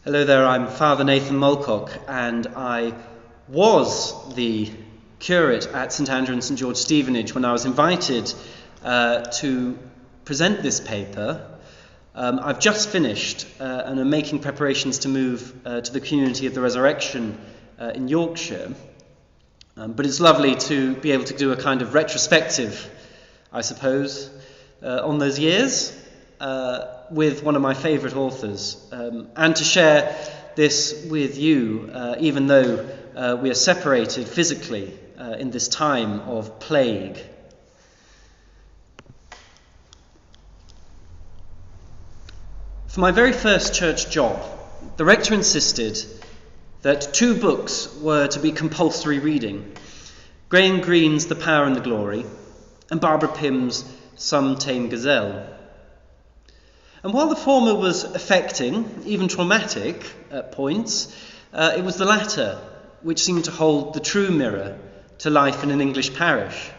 Hello there, I'm Father Nathan Mulcock, and I was the curate at St Andrew and St George Stevenage when I was invited to present this paper. I've just finished and am making preparations to move to the Community of the Resurrection in Yorkshire. But it's lovely to be able to do a kind of retrospective, I suppose, on those years. With one of my favourite authors, and to share this with you, even though we are separated physically in this time of plague. For my very first church job, the rector insisted that 2 books were to be compulsory reading: Graham Greene's The Power and the Glory, and Barbara Pym's Some Tame Gazelle. And while the former was affecting, even traumatic at points, it was the latter which seemed to hold the true mirror to life in an English parish.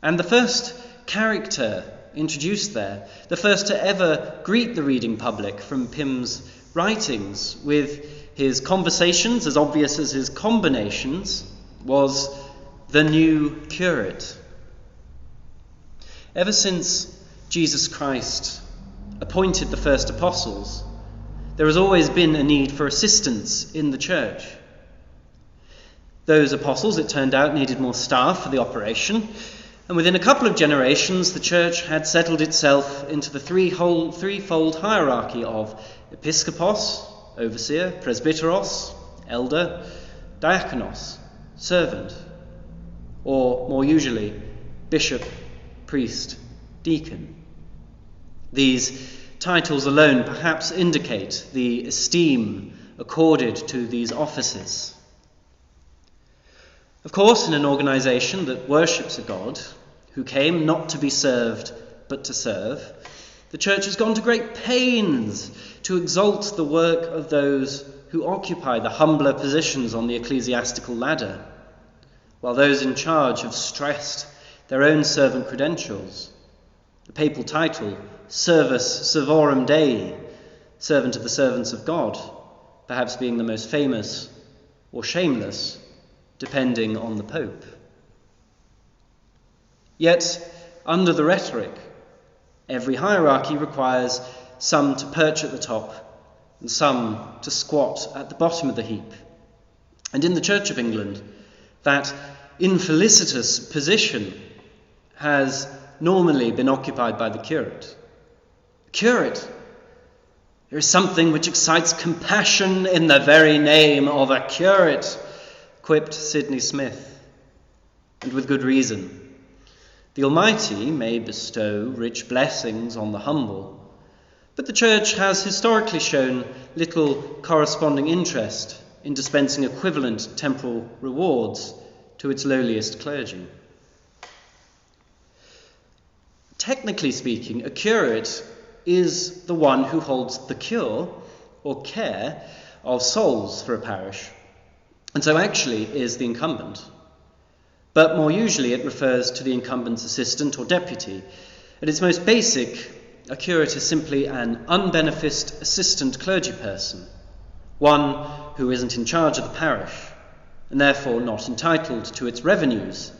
And the first character introduced there, the first to ever greet the reading public from Pym's writings with his conversations as obvious as his combinations, was the new curate. Ever since Jesus Christ appointed the first apostles, there has always been a need for assistance in the church. Those apostles, it turned out, needed more staff for the operation, and within a couple of generations the church had settled itself into the threefold hierarchy of episkopos, overseer, presbyteros, elder, diakonos, servant, or more usually, bishop, priest, deacon. These titles alone perhaps indicate the esteem accorded to these offices. Of course, in an organisation that worships a God who came not to be served but to serve, the church has gone to great pains to exalt the work of those who occupy the humbler positions on the ecclesiastical ladder, while those in charge have stressed their own servant credentials. The papal title, Servus Servorum Dei, servant of the servants of God, perhaps being the most famous or shameless, depending on the Pope. Yet, under the rhetoric, every hierarchy requires some to perch at the top and some to squat at the bottom of the heap. And in the Church of England, that infelicitous position has normally been occupied by the curate. Curate! There is something which excites compassion in the very name of a curate, quipped Sidney Smith, and with good reason. The Almighty may bestow rich blessings on the humble, but the Church has historically shown little corresponding interest in dispensing equivalent temporal rewards to its lowliest clergy. Technically speaking, a curate is the one who holds the cure or care of souls for a parish, and so actually is the incumbent. But more usually it refers to the incumbent's assistant or deputy. At its most basic, a curate is simply an unbeneficed assistant clergyperson, one who isn't in charge of the parish, and therefore not entitled to its revenues,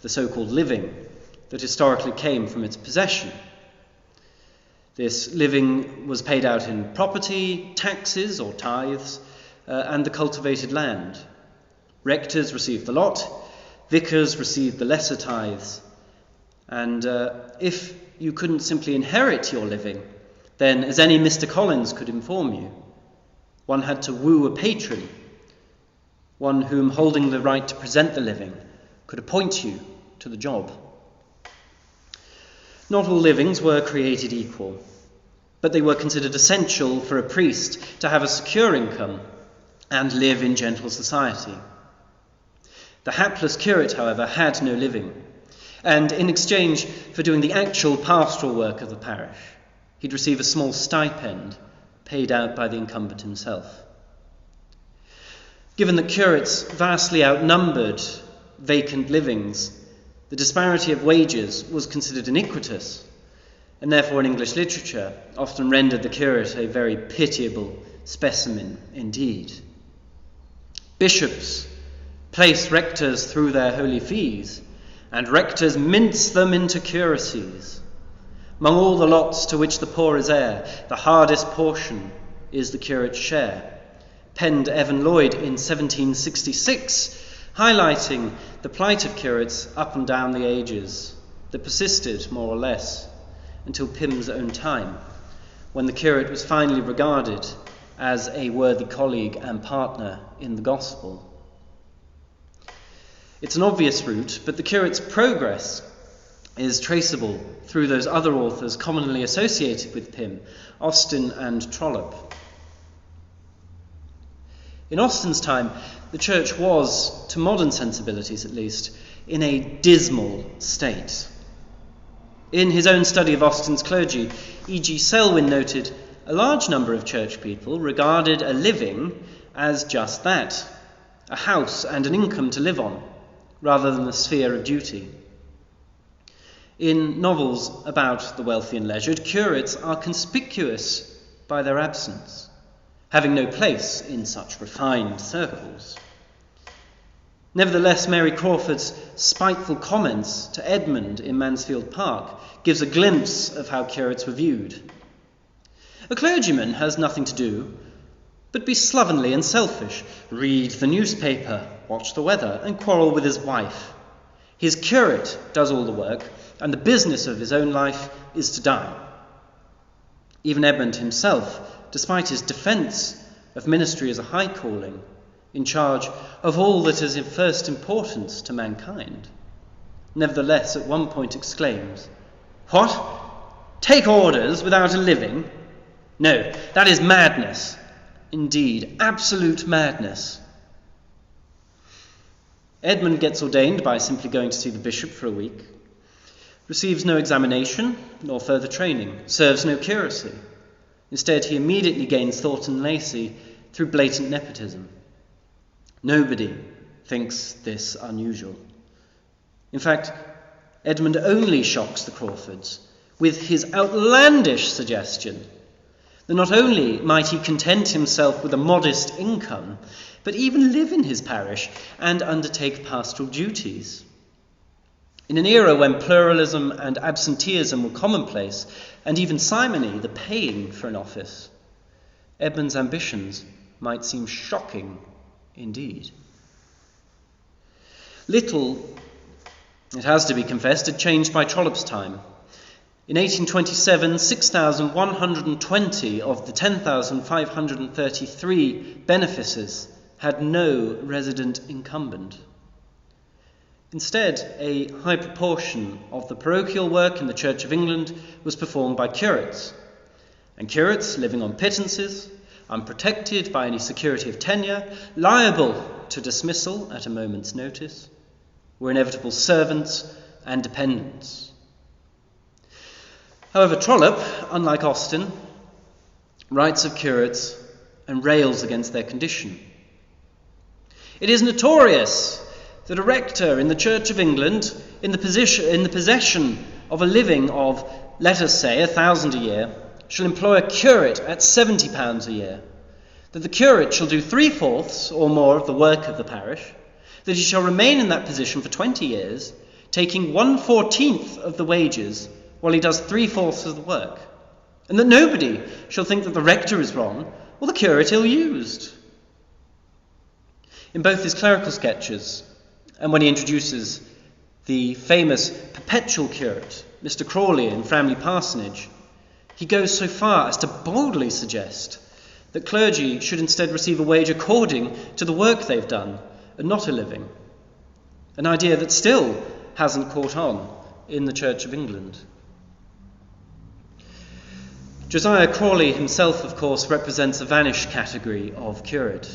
the so-called living, that historically came from its possession. This living was paid out in property, taxes or tithes, and the cultivated land. Rectors received the lot, vicars received the lesser tithes, and if you couldn't simply inherit your living, then, as any Mr. Collins could inform you, one had to woo a patron, one whom, holding the right to present the living, could appoint you to the job. Not all livings were created equal, but they were considered essential for a priest to have a secure income and live in gentle society. The hapless curate, however, had no living, and in exchange for doing the actual pastoral work of the parish, he'd receive a small stipend paid out by the incumbent himself. Given that curates vastly outnumbered vacant livings, the disparity of wages was considered iniquitous, and therefore in English literature often rendered the curate a very pitiable specimen indeed. Bishops place rectors through their holy fees, and rectors mince them into curacies. Among all the lots to which the poor is heir, the hardest portion is the curate's share, penned Evan Lloyd in 1766, highlighting the plight of curates up and down the ages that persisted, more or less, until Pym's own time, when the curate was finally regarded as a worthy colleague and partner in the gospel. It's an obvious route, but the curate's progress is traceable through those other authors commonly associated with Pym, Austin and Trollope. In Austin's time, the church was, to modern sensibilities at least, in a dismal state. In his own study of Austin's clergy, E.G. Selwyn noted, a large number of church people regarded a living as just that, a house and an income to live on, rather than a sphere of duty. In novels about the wealthy and leisured, curates are conspicuous by their absence, having no place in such refined circles. Nevertheless, Mary Crawford's spiteful comments to Edmund in Mansfield Park gives a glimpse of how curates were viewed. A clergyman has nothing to do but be slovenly and selfish, read the newspaper, watch the weather, and quarrel with his wife. His curate does all the work, and the business of his own life is to die. Even Edmund himself, despite his defence of ministry as a high calling, in charge of all that is of first importance to mankind, nevertheless at one point exclaims, "What? Take orders without a living? No, that is madness. Indeed, absolute madness." Edmund gets ordained by simply going to see the bishop for a week, receives no examination nor further training, serves no curacy. Instead, he immediately gains Thornton Lacey through blatant nepotism. Nobody thinks this unusual. In fact, Edmund only shocks the Crawfords with his outlandish suggestion that not only might he content himself with a modest income, but even live in his parish and undertake pastoral duties. In an era when pluralism and absenteeism were commonplace, and even simony, the paying for an office, Edmund's ambitions might seem shocking indeed. Little, it has to be confessed, had changed by Trollope's time. In 1827, 6,120 of the 10,533 benefices had no resident incumbent. Instead, a high proportion of the parochial work in the Church of England was performed by curates, and curates living on pittances, unprotected by any security of tenure, liable to dismissal at a moment's notice, were inevitable servants and dependents. However, Trollope, unlike Austin, writes of curates and rails against their condition. It is notorious that a rector in the Church of England, in the possession of a living of, let us say, 1,000 a year, shall employ a curate at £70 a year, that the curate shall do 3/4 or more of the work of the parish, that he shall remain in that position for 20 years, taking 1/14 of the wages while he does 3/4 of the work, and that nobody shall think that the rector is wrong or the curate ill-used. In both his clerical sketches and when he introduces the famous perpetual curate, Mr. Crawley in Framley Parsonage, he goes so far as to boldly suggest that clergy should instead receive a wage according to the work they've done and not a living, an idea that still hasn't caught on in the Church of England. Josiah Crawley himself, of course, represents a vanished category of curate.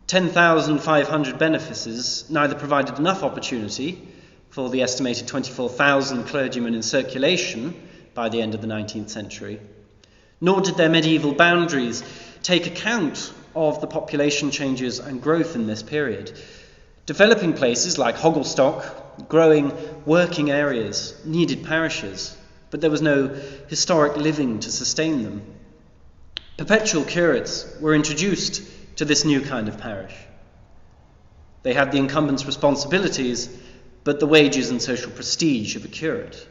10,500 benefices neither provided enough opportunity for the estimated 24,000 clergymen in circulation by the end of the 19th century, nor did their medieval boundaries take account of the population changes and growth in this period. Developing places like Hogglestock, growing working areas needed parishes, but there was no historic living to sustain them. Perpetual curates were introduced to this new kind of parish. They had the incumbent's responsibilities, but the wages and social prestige of a curate.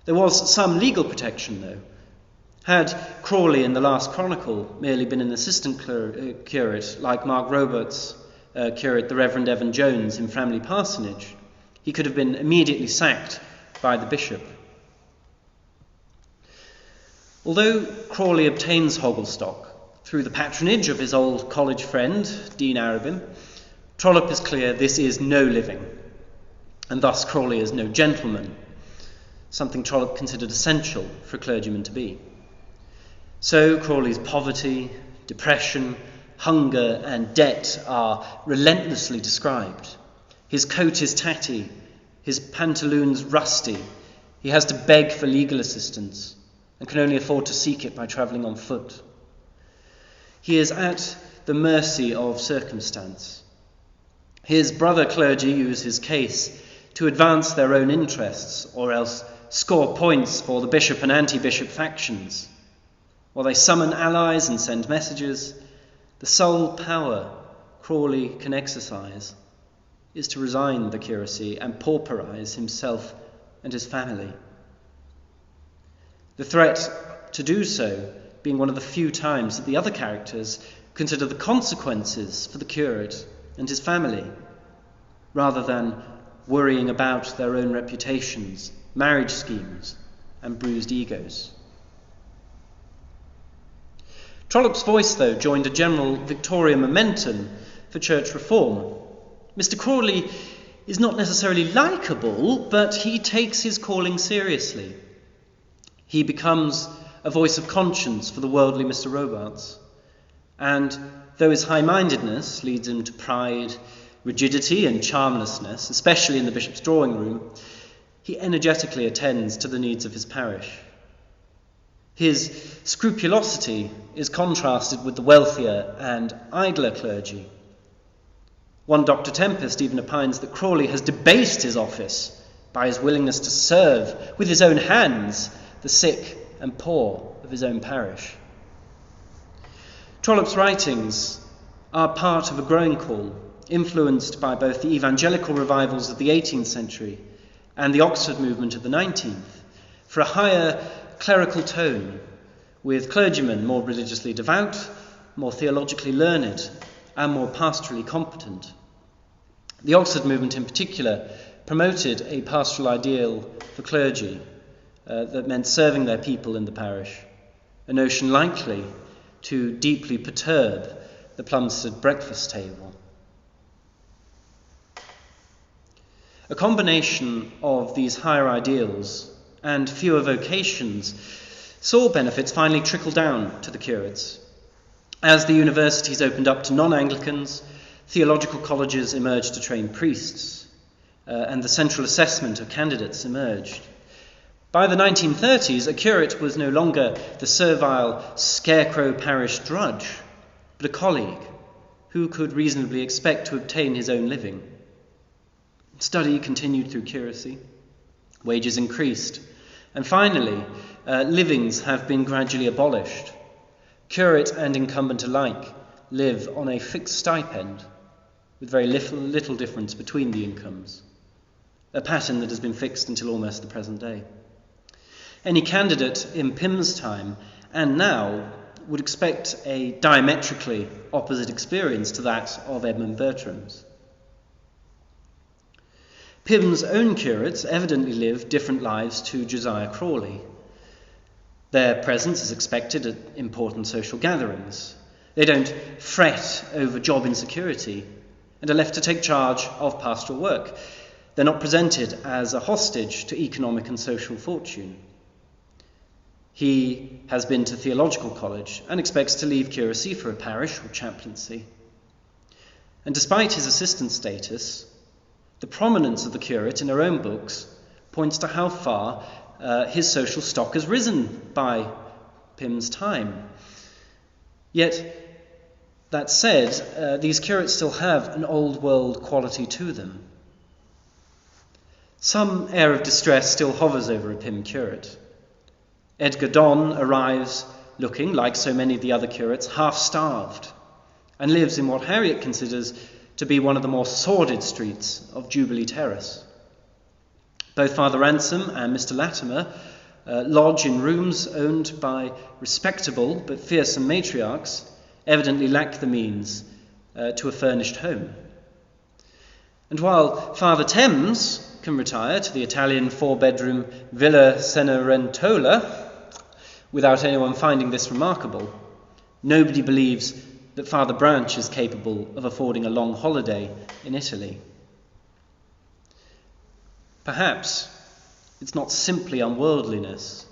There was some legal protection, though. Had Crawley in the last chronicle merely been an assistant curate, like Mark Roberts' curate, the Reverend Evan Jones, in Framley Parsonage, he could have been immediately sacked by the bishop. Although Crawley obtains Hogglestock through the patronage of his old college friend, Dean Arabin, Trollope is clear this is no living, and thus Crawley is no gentleman, something Trollope considered essential for a clergyman to be. So Crawley's poverty, depression, hunger and debt are relentlessly described. His coat is tatty, his pantaloons rusty, he has to beg for legal assistance and can only afford to seek it by travelling on foot. He is at the mercy of circumstance. His brother clergy use his case to advance their own interests or else score points for the bishop and anti-bishop factions. While they summon allies and send messages, the sole power Crawley can exercise is to resign the curacy and pauperise himself and his family. The threat to do so being one of the few times that the other characters consider the consequences for the curate and his family, rather than worrying about their own reputations, marriage schemes, and bruised egos. Trollope's voice, though, joined a general Victorian momentum for church reform. Mr. Crawley is not necessarily likeable, but he takes his calling seriously. He becomes a voice of conscience for the worldly Mr. Robarts, and though his high-mindedness leads him to pride, rigidity and charmlessness, especially in the bishop's drawing room, he energetically attends to the needs of his parish. His scrupulosity is contrasted with the wealthier and idler clergy. One Dr. Tempest even opines that Crawley has debased his office by his willingness to serve with his own hands the sick and poor of his own parish. Trollope's writings are part of a growing call, influenced by both the evangelical revivals of the 18th century and the Oxford movement of the 19th, for a higher clerical tone, with clergymen more religiously devout, more theologically learned, and more pastorally competent. The Oxford movement in particular promoted a pastoral ideal for clergy that meant serving their people in the parish, a notion likely to deeply perturb the Plumstead breakfast table. A combination of these higher ideals and fewer vocations saw benefits finally trickle down to the curates. As the universities opened up to non-Anglicans, theological colleges emerged to train priests, and the central assessment of candidates emerged. By the 1930s, a curate was no longer the servile scarecrow parish drudge, but a colleague who could reasonably expect to obtain his own living. Study continued through curacy, wages increased, and finally, livings have been gradually abolished. Curate and incumbent alike live on a fixed stipend, with very little difference between the incomes, a pattern that has been fixed until almost the present day. Any candidate in Pym's time and now would expect a diametrically opposite experience to that of Edmund Bertram's. Pym's own curates evidently lived different lives to Josiah Crawley. Their presence is expected at important social gatherings. They don't fret over job insecurity and are left to take charge of pastoral work. They're not presented as a hostage to economic and social fortune. He has been to theological college and expects to leave curacy for a parish or chaplaincy. And despite his assistant status, the prominence of the curate in her own books points to how far his social stock has risen by Pym's time. Yet, that said, these curates still have an old world quality to them. Some air of distress still hovers over a Pym curate. Edgar Donne arrives looking, like so many of the other curates, half-starved, and lives in what Harriet considers to be one of the more sordid streets of Jubilee Terrace. Both Father Ransom and Mr. Latimer lodge in rooms owned by respectable but fearsome matriarchs, evidently lack the means to a furnished home. And while Father Thames can retire to the Italian four-bedroom Villa Cenerentola without anyone finding this remarkable, nobody believes that Father Branch is capable of affording a long holiday in Italy. Perhaps it's not simply unworldliness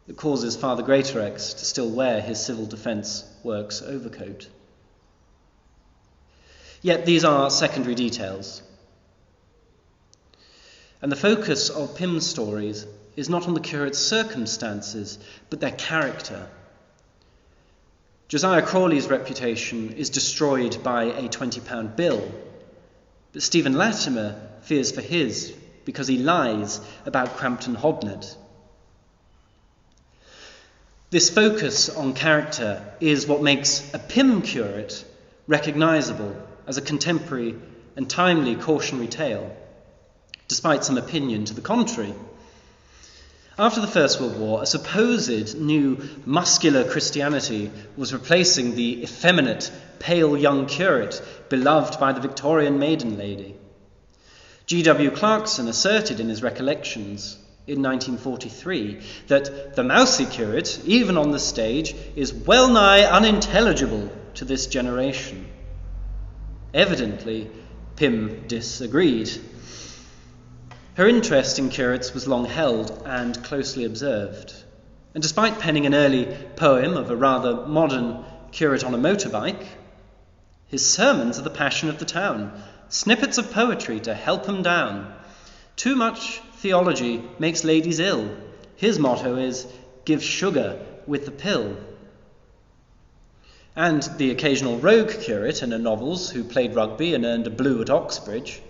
that causes Father Greatorex to still wear his civil defence works overcoat. Yet these are secondary details. And the focus of Pym's stories is not on the curate's circumstances, but their character. Josiah Crawley's reputation is destroyed by a £20 bill, but Stephen Latimer fears for his because he lies about Crampton Hobnet. This focus on character is what makes a Pym curate recognisable as a contemporary and timely cautionary tale, despite some opinion to the contrary. After the First World War, a supposed new muscular Christianity was replacing the effeminate, pale young curate beloved by the Victorian maiden lady. G.W. Clarkson asserted in his Recollections in 1943 that the mousy curate, even on the stage, is well nigh unintelligible to this generation. Evidently, Pym disagreed. Her interest in curates was long held and closely observed, and despite penning an early poem of a rather modern curate on a motorbike, his sermons are the passion of the town, snippets of poetry to help 'em down. Too much theology makes ladies ill. His motto is, give sugar with the pill. And the occasional rogue curate in her novels who played rugby and earned a blue at Oxbridge,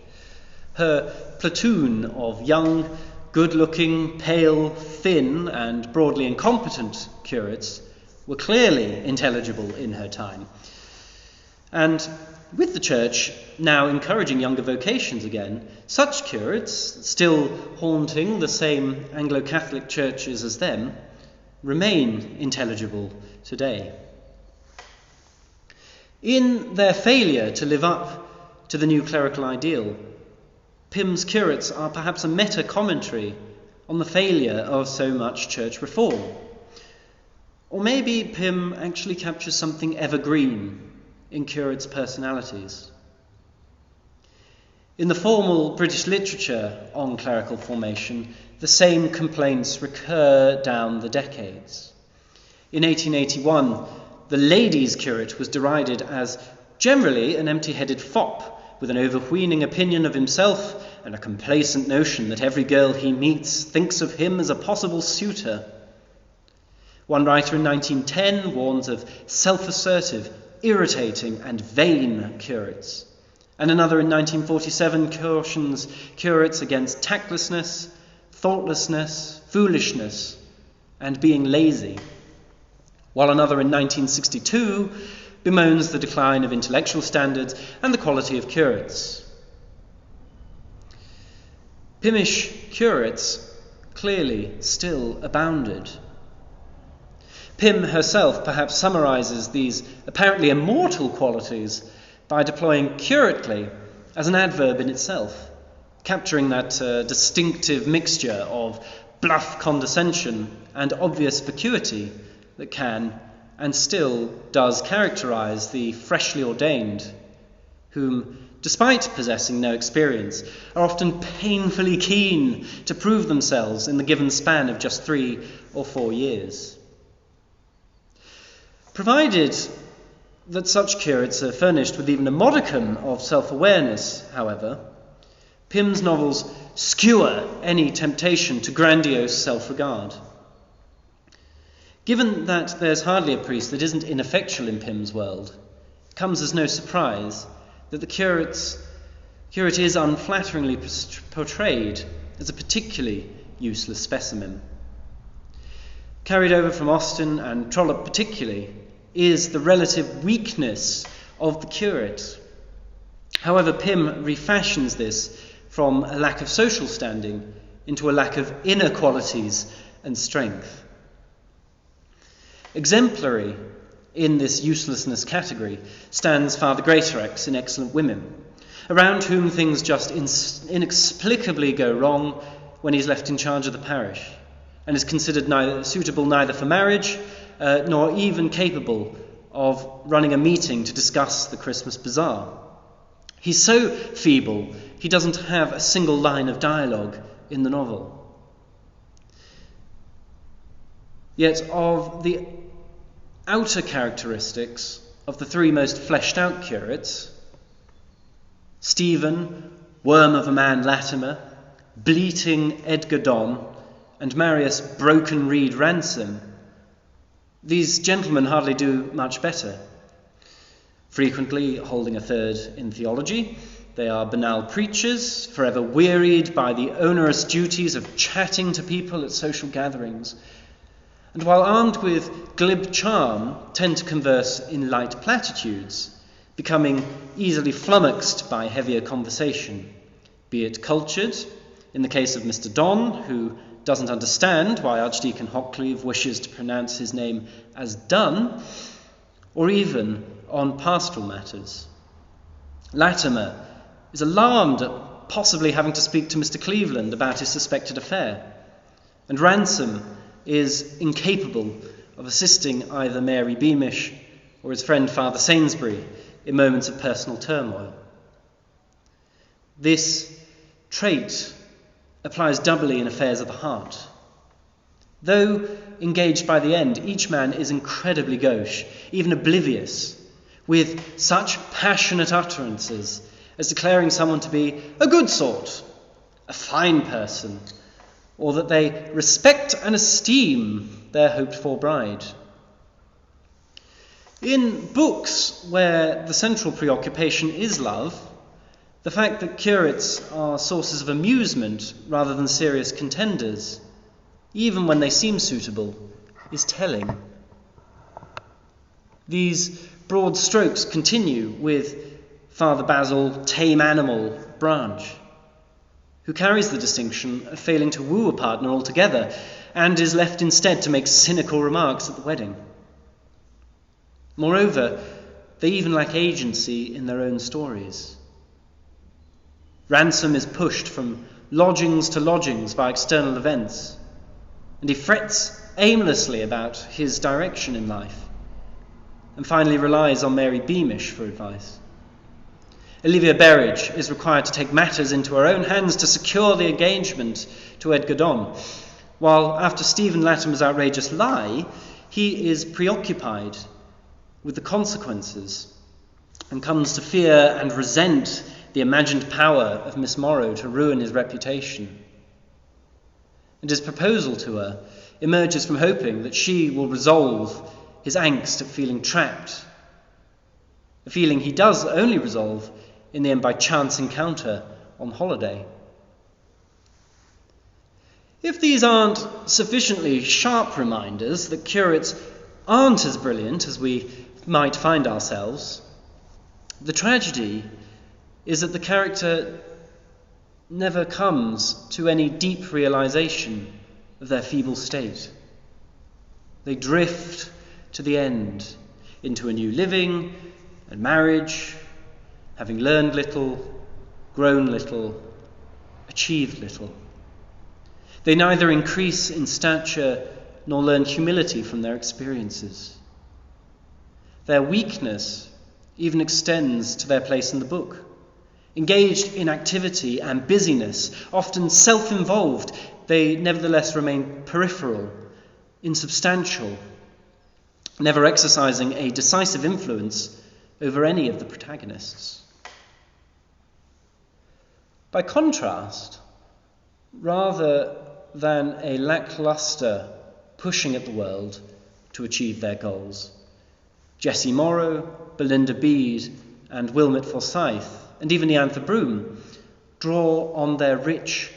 her platoon of young, good-looking, pale, thin, and broadly incompetent curates were clearly intelligible in her time. And with the Church now encouraging younger vocations again, such curates, still haunting the same Anglo-Catholic churches as them, remain intelligible today. In their failure to live up to the new clerical ideal, Pym's curates are perhaps a meta-commentary on the failure of so much church reform. Or maybe Pym actually captures something evergreen in curates' personalities. In the formal British literature on clerical formation, the same complaints recur down the decades. In 1881, the ladies' curate was derided as generally an empty-headed fop, with an overweening opinion of himself and a complacent notion that every girl he meets thinks of him as a possible suitor. One writer in 1910 warns of self-assertive, irritating and vain curates, and another in 1947 cautions curates against tactlessness, thoughtlessness, foolishness, and being lazy, while another in 1962 bemoans the decline of intellectual standards and the quality of curates. Pymish curates clearly still abounded. Pym herself perhaps summarises these apparently immortal qualities by deploying curately as an adverb in itself, capturing that distinctive mixture of bluff condescension and obvious vacuity that can and still does characterise the freshly ordained, whom, despite possessing no experience, are often painfully keen to prove themselves in the given span of just 3 or 4 years. Provided that such curates are furnished with even a modicum of self-awareness, however, Pym's novels skewer any temptation to grandiose self-regard. Given that there's hardly a priest that isn't ineffectual in Pym's world, it comes as no surprise that the curate is unflatteringly portrayed as a particularly useless specimen. Carried over from Austen and Trollope particularly is the relative weakness of the curate. However, Pym refashions this from a lack of social standing into a lack of inner qualities and strength. Exemplary in this uselessness category stands Father Greatorex in Excellent Women, around whom things just inexplicably go wrong when he's left in charge of the parish, and is considered suitable neither for marriage nor even capable of running a meeting to discuss the Christmas bazaar. He's so feeble, he doesn't have a single line of dialogue in the novel. Yet of the outer characteristics of the three most fleshed out curates, Stephen, worm of a man Latimer, bleating Edgar Donne, and Marius Broken Reed Ransom, these gentlemen hardly do much better. Frequently holding a third in theology, they are banal preachers, forever wearied by the onerous duties of chatting to people at social gatherings, and while armed with glib charm, tend to converse in light platitudes, becoming easily flummoxed by heavier conversation, be it cultured, in the case of Mr. Donne, who doesn't understand why Archdeacon Hoccleve wishes to pronounce his name as Dun, or even on pastoral matters. Latimer is alarmed at possibly having to speak to Mr. Cleveland about his suspected affair, and Ransom is incapable of assisting either Mary Beamish or his friend Father Sainsbury in moments of personal turmoil. This trait applies doubly in affairs of the heart. Though engaged by the end, each man is incredibly gauche, even oblivious, with such passionate utterances as declaring someone to be a good sort, a fine person, or that they respect and esteem their hoped-for bride. In books where the central preoccupation is love, the fact that curates are sources of amusement rather than serious contenders, even when they seem suitable, is telling. These broad strokes continue with Father Basil Tame Animal Branch, who carries the distinction of failing to woo a partner altogether and is left instead to make cynical remarks at the wedding. Moreover, they even lack agency in their own stories. Ransom is pushed from lodgings to lodgings by external events, and he frets aimlessly about his direction in life, and finally relies on Mary Beamish for advice. Olivia Berridge is required to take matters into her own hands to secure the engagement to Edgar Donne, while after Stephen Latimer's outrageous lie, he is preoccupied with the consequences and comes to fear and resent the imagined power of Miss Morrow to ruin his reputation. And his proposal to her emerges from hoping that she will resolve his angst at feeling trapped, a feeling he does only resolve in the end by chance encounter on holiday. If these aren't sufficiently sharp reminders that curates aren't as brilliant as we might find ourselves, the tragedy is that the character never comes to any deep realization of their feeble state. They drift to the end into a new living and marriage, having learned little, grown little, achieved little. They neither increase in stature nor learn humility from their experiences. Their weakness even extends to their place in the book. Engaged in activity and busyness, often self-involved, they nevertheless remain peripheral, insubstantial, never exercising a decisive influence over any of the protagonists. By contrast, rather than a lackluster pushing at the world to achieve their goals, Jessie Morrow, Belinda Bede, and Wilmot Forsyth, and even Iantha Broom, draw on their rich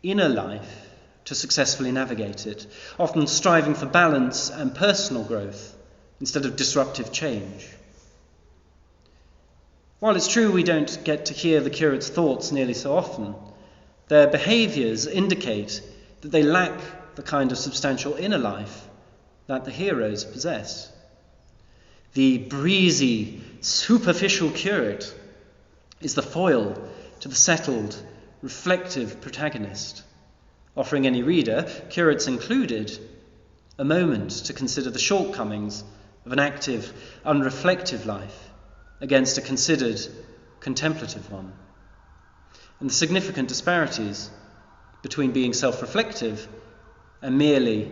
inner life to successfully navigate it, often striving for balance and personal growth instead of disruptive change. While it's true we don't get to hear the curate's thoughts nearly so often, their behaviours indicate that they lack the kind of substantial inner life that the heroes possess. The breezy, superficial curate is the foil to the settled, reflective protagonist, offering any reader, curates included, a moment to consider the shortcomings of an active, unreflective life against a considered, contemplative one, and the significant disparities between being self-reflective and merely,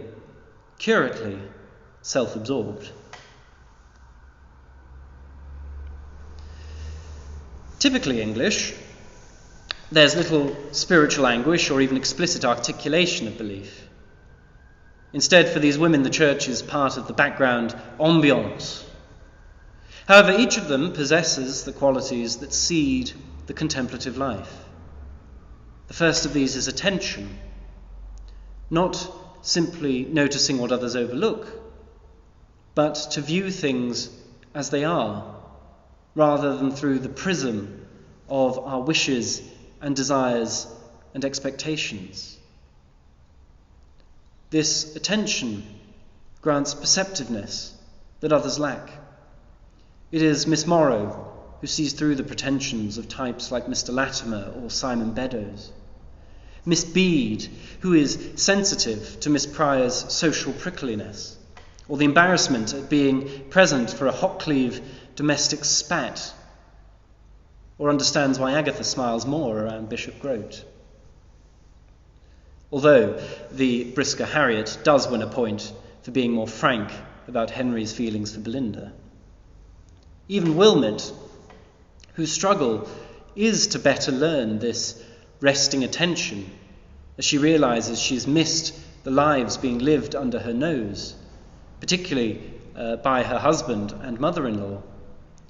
curately, self-absorbed. Typically English, there's little spiritual anguish or even explicit articulation of belief. Instead, for these women, the church is part of the background ambiance. However, each of them possesses the qualities that seed the contemplative life. The first of these is attention, not simply noticing what others overlook, but to view things as they are, rather than through the prism of our wishes and desires and expectations. This attention grants perceptiveness that others lack. It is Miss Morrow who sees through the pretensions of types like Mr. Latimer or Simon Beddoes. Miss Bede, who is sensitive to Miss Pryor's social prickliness, or the embarrassment at being present for a hot-cleave domestic spat, or understands why Agatha smiles more around Bishop Grote. Although the brisker Harriet does win a point for being more frank about Henry's feelings for Belinda. Even Wilmot, whose struggle is to better learn this resting attention as she realises she's missed the lives being lived under her nose, particularly by her husband and mother-in-law,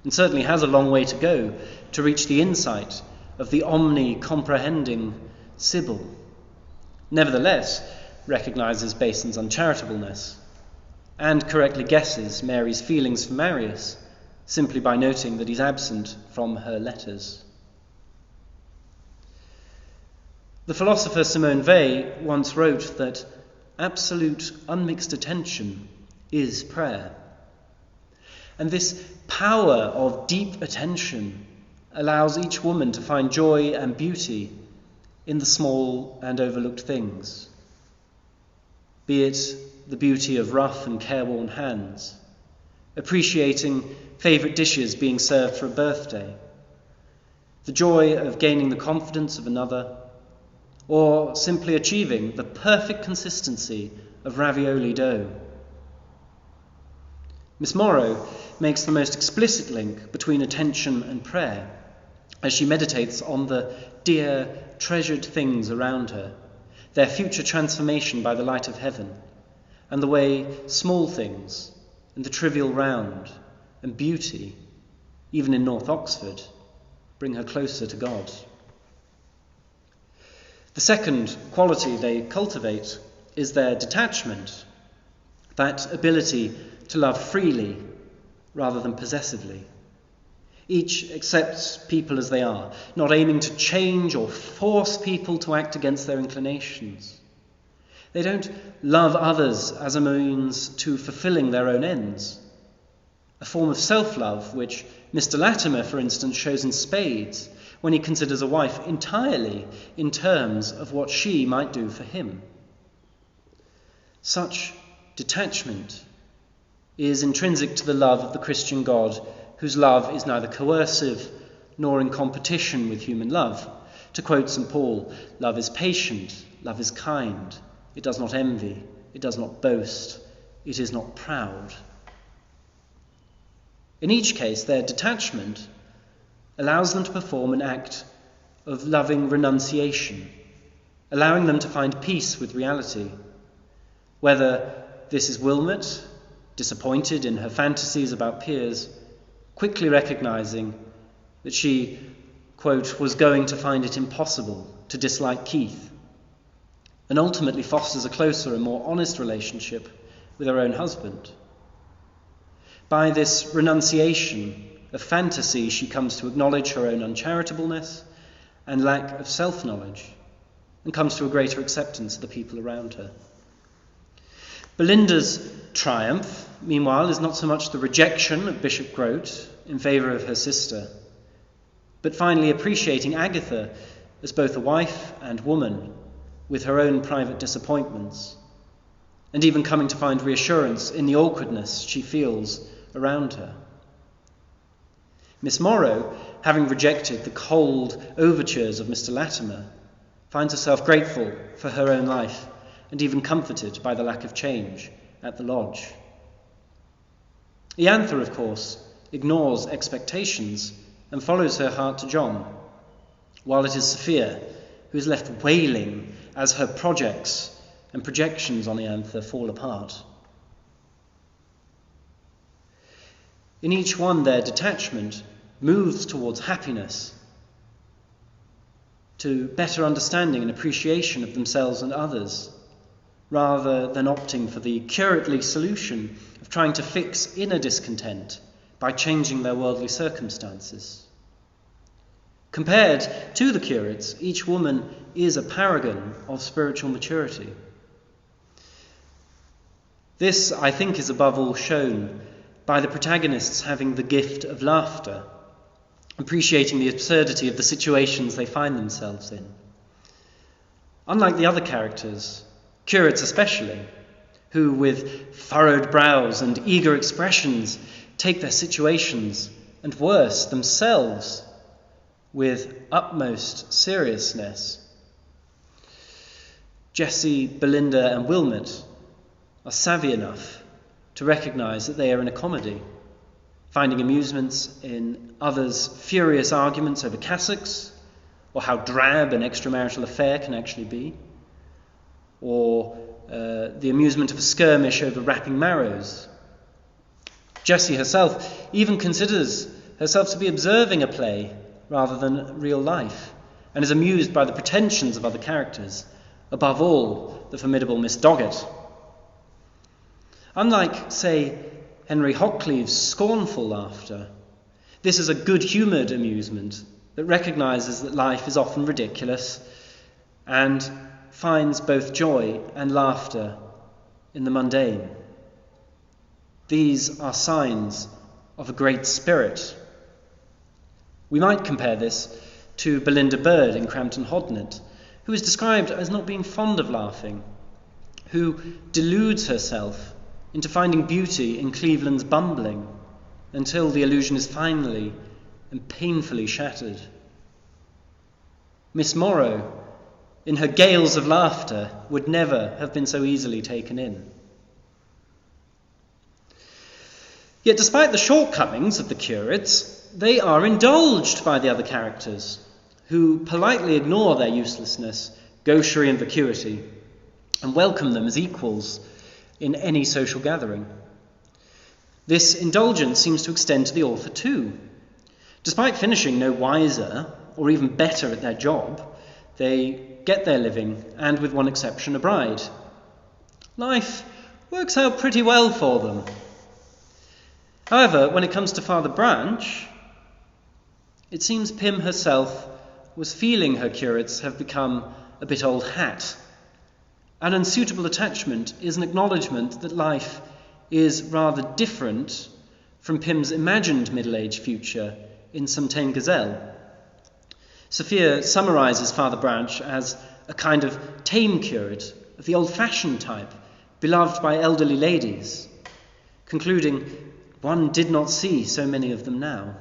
and certainly has a long way to go to reach the insight of the omni-comprehending Sybil. Nevertheless, recognises Bason's uncharitableness and correctly guesses Mary's feelings for Marius simply by noting that he's absent from her letters. The philosopher Simone Weil once wrote that absolute unmixed attention is prayer. And this power of deep attention allows each woman to find joy and beauty in the small and overlooked things, be it the beauty of rough and careworn hands, appreciating favourite dishes being served for a birthday, the joy of gaining the confidence of another, or simply achieving the perfect consistency of ravioli dough. Miss Morrow makes the most explicit link between attention and prayer as she meditates on the dear, treasured things around her, their future transformation by the light of heaven, and the way small things and the trivial round and beauty, even in North Oxford, bring her closer to God. The second quality they cultivate is their detachment, that ability to love freely rather than possessively. Each accepts people as they are, not aiming to change or force people to act against their inclinations. They don't love others as a means to fulfilling their own ends, a form of self-love which Mr. Latimer, for instance, shows in spades when he considers a wife entirely in terms of what she might do for him. Such detachment is intrinsic to the love of the Christian God, whose love is neither coercive nor in competition with human love. To quote St. Paul, love is patient, love is kind, it does not envy, it does not boast, it is not proud. In each case, their detachment allows them to perform an act of loving renunciation, allowing them to find peace with reality. Whether this is Wilmot, disappointed in her fantasies about Piers, quickly recognising that she, quote, was going to find it impossible to dislike Keith, and ultimately fosters a closer and more honest relationship with her own husband. By this renunciation of fantasy, she comes to acknowledge her own uncharitableness and lack of self-knowledge, and comes to a greater acceptance of the people around her. Belinda's triumph, meanwhile, is not so much the rejection of Bishop Grote in favour of her sister, but finally appreciating Agatha as both a wife and woman, with her own private disappointments, and even coming to find reassurance in the awkwardness she feels around her. Miss Morrow, having rejected the cold overtures of Mr. Latimer, finds herself grateful for her own life and even comforted by the lack of change at the lodge. Iantha, of course, ignores expectations and follows her heart to John, while it is Sophia who is left wailing as her projects and projections on Iantha fall apart. In each one, their detachment moves towards happiness, to better understanding and appreciation of themselves and others, rather than opting for the curately solution of trying to fix inner discontent by changing their worldly circumstances. Compared to the curates, each woman is a paragon of spiritual maturity. This, I think, is above all shown by the protagonists having the gift of laughter, appreciating the absurdity of the situations they find themselves in. Unlike the other characters, curates especially, who with furrowed brows and eager expressions take their situations, and worse, themselves, with utmost seriousness. Jessie, Belinda and Wilmot are savvy enough to recognise that they are in a comedy, finding amusements in others' furious arguments over cassocks, or how drab an extramarital affair can actually be, or the amusement of a skirmish over wrapping marrows. Jessie herself even considers herself to be observing a play rather than real life, and is amused by the pretensions of other characters, above all the formidable Miss Doggett. Unlike, say, Henry Hockleave's scornful laughter, this is a good-humoured amusement that recognises that life is often ridiculous and finds both joy and laughter in the mundane. These are signs of a great spirit. We might compare this to Belinda Bird in Crampton Hodnet, who is described as not being fond of laughing, who deludes herself into finding beauty in Cleveland's bumbling until the illusion is finally and painfully shattered. Miss Morrow, in her gales of laughter, would never have been so easily taken in. Yet despite the shortcomings of the curates, they are indulged by the other characters, who politely ignore their uselessness, gaucherie and vacuity, and welcome them as equals in any social gathering. This indulgence seems to extend to the author too. Despite finishing no wiser or even better at their job, they get their living, and with one exception, a bride. Life works out pretty well for them. However, when it comes to Father Branch, it seems Pym herself was feeling her curates have become a bit old hat. An unsuitable attachment is an acknowledgement that life is rather different from Pym's imagined middle-aged future in Some Tame Gazelle. Sophia summarises Father Branch as a kind of tame curate of the old-fashioned type, beloved by elderly ladies, concluding, "One did not see so many of them now."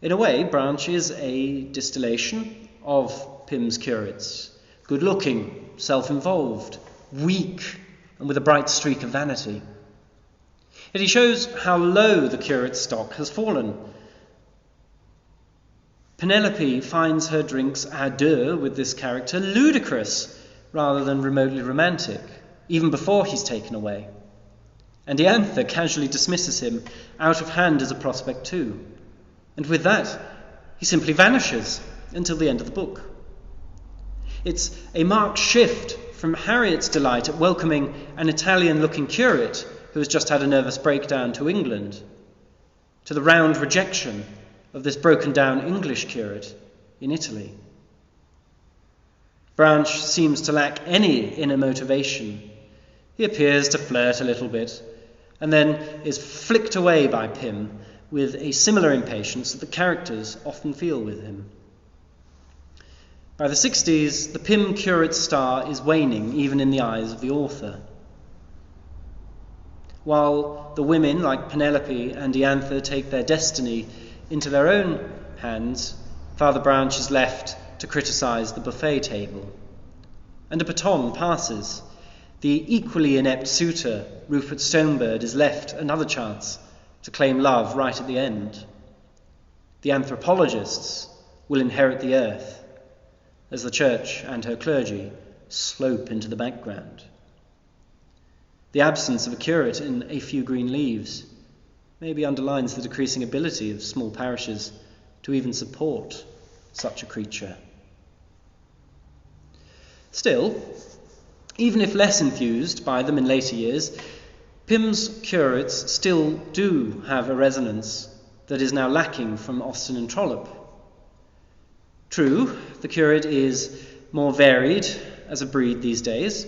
In a way, Branch is a distillation of Pym's curates, good-looking, self-involved, weak, and with a bright streak of vanity. Yet he shows how low the curate's stock has fallen. Penelope finds her drinks à deux with this character ludicrous rather than remotely romantic, even before he's taken away. And Iantha casually dismisses him out of hand as a prospect too. And with that, he simply vanishes until the end of the book. It's a marked shift from Harriet's delight at welcoming an Italian-looking curate who has just had a nervous breakdown to England, to the round rejection of this broken-down English curate in Italy. Branch seems to lack any inner motivation. He appears to flirt a little bit, and then is flicked away by Pym with a similar impatience that the characters often feel with him. By the 60s, the Pym curate star is waning, even in the eyes of the author. While the women, like Penelope and Iantha, take their destiny into their own hands, Father Branch is left to criticise the buffet table. And a baton passes. The equally inept suitor, Rupert Stonebird, is left another chance to claim love right at the end. The anthropologists will inherit the earth, as the church and her clergy slope into the background. The absence of a curate in A Few Green Leaves maybe underlines the decreasing ability of small parishes to even support such a creature. Still, even if less enthused by them in later years, Pym's curates still do have a resonance that is now lacking from Austen and Trollope. True, the curate is more varied as a breed these days,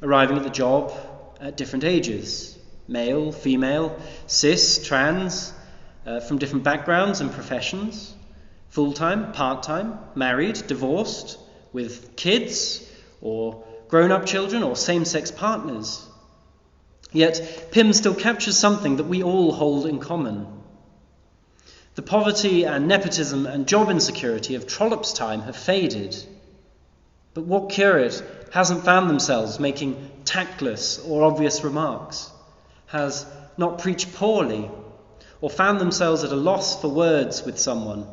arriving at the job at different ages, male, female, cis, trans, from different backgrounds and professions, full-time, part-time, married, divorced, with kids, or grown-up children, or same-sex partners. Yet Pym still captures something that we all hold in common. The poverty and nepotism and job insecurity of Trollope's time have faded. But what curate hasn't found themselves making tactless or obvious remarks, has not preached poorly, or found themselves at a loss for words with someone,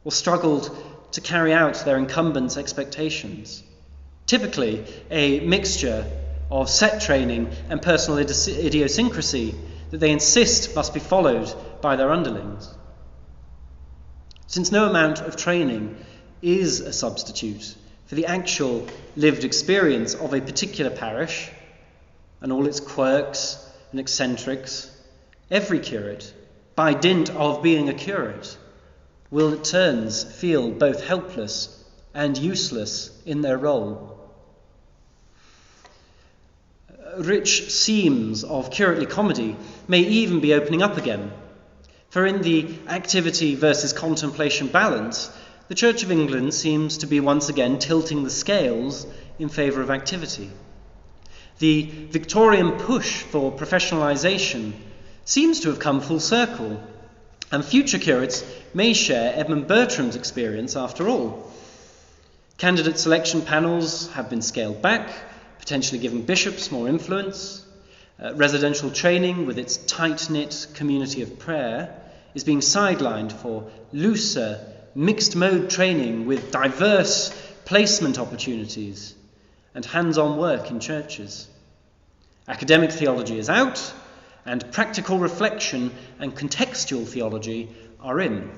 or struggled to carry out their incumbents' expectations? Typically, a mixture of set training and personal idiosyncrasy that they insist must be followed by their underlings. Since no amount of training is a substitute for the actual lived experience of a particular parish and all its quirks and eccentrics, every curate, by dint of being a curate, will at turns feel both helpless and useless in their role. Rich seams of curately comedy may even be opening up again, for in the activity versus contemplation balance, the Church of England seems to be once again tilting the scales in favour of activity. The Victorian push for professionalisation seems to have come full circle, and future curates may share Edmund Bertram's experience after all. Candidate selection panels have been scaled back, potentially giving bishops more influence. Residential training with its tight-knit community of prayer is being sidelined for looser, mixed-mode training with diverse placement opportunities and hands-on work in churches. Academic theology is out, and practical reflection and contextual theology are in.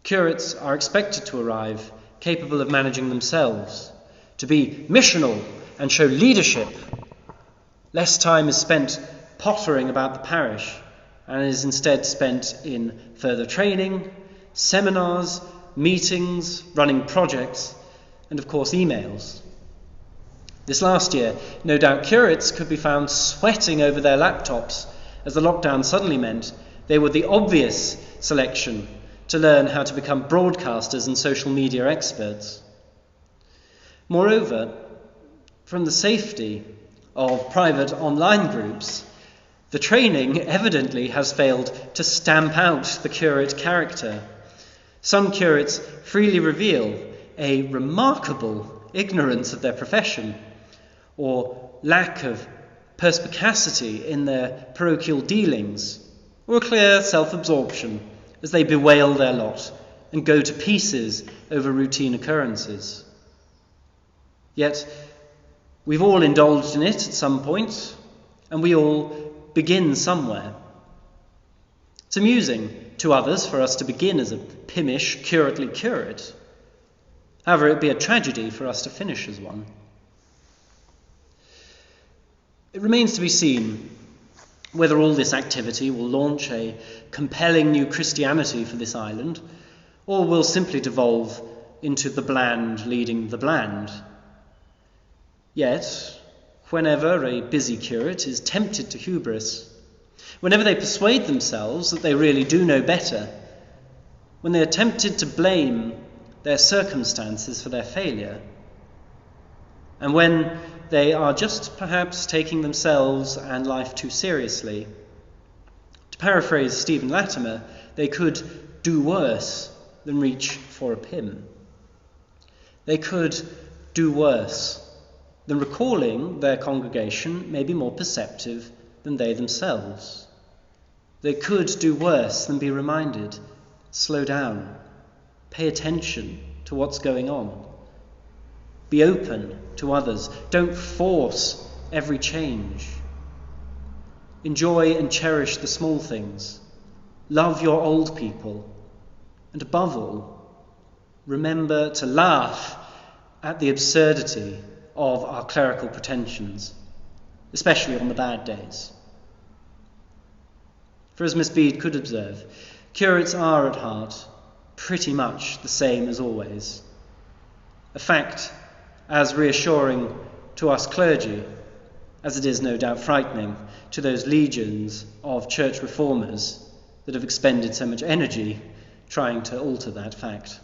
Curates are expected to arrive capable of managing themselves, to be missional and show leadership. Less time is spent pottering about the parish and is instead spent in further training, seminars, meetings, running projects, and of course emails. This last year, no doubt curates could be found sweating over their laptops as the lockdown suddenly meant they were the obvious selection to learn how to become broadcasters and social media experts. Moreover, from the safety of private online groups, the training evidently has failed to stamp out the curate character. Some curates freely reveal a remarkable ignorance of their profession, or lack of perspicacity in their parochial dealings, or a clear self-absorption as they bewail their lot and go to pieces over routine occurrences. Yet, we've all indulged in it at some point, and we all begin somewhere. It's amusing to others for us to begin as a Pymish, curately curate. However, it would be a tragedy for us to finish as one. It remains to be seen whether all this activity will launch a compelling new Christianity for this island, or will simply devolve into the bland leading the bland. Yet, whenever a busy curate is tempted to hubris, whenever they persuade themselves that they really do know better, when they are tempted to blame their circumstances for their failure, and when they are just perhaps taking themselves and life too seriously, to paraphrase Stephen Latimer, they could do worse than reach for a pim. They could do worse than recalling their congregation may be more perceptive than they themselves. They could do worse than be reminded, slow down, pay attention to what's going on. Be open to others. Don't force every change. Enjoy and cherish the small things. Love your old people. And above all, remember to laugh at the absurdity of our clerical pretensions, especially on the bad days. For as Miss Bede could observe, curates are at heart pretty much the same as always. A fact as reassuring to us clergy as it is no doubt frightening to those legions of church reformers that have expended so much energy trying to alter that fact.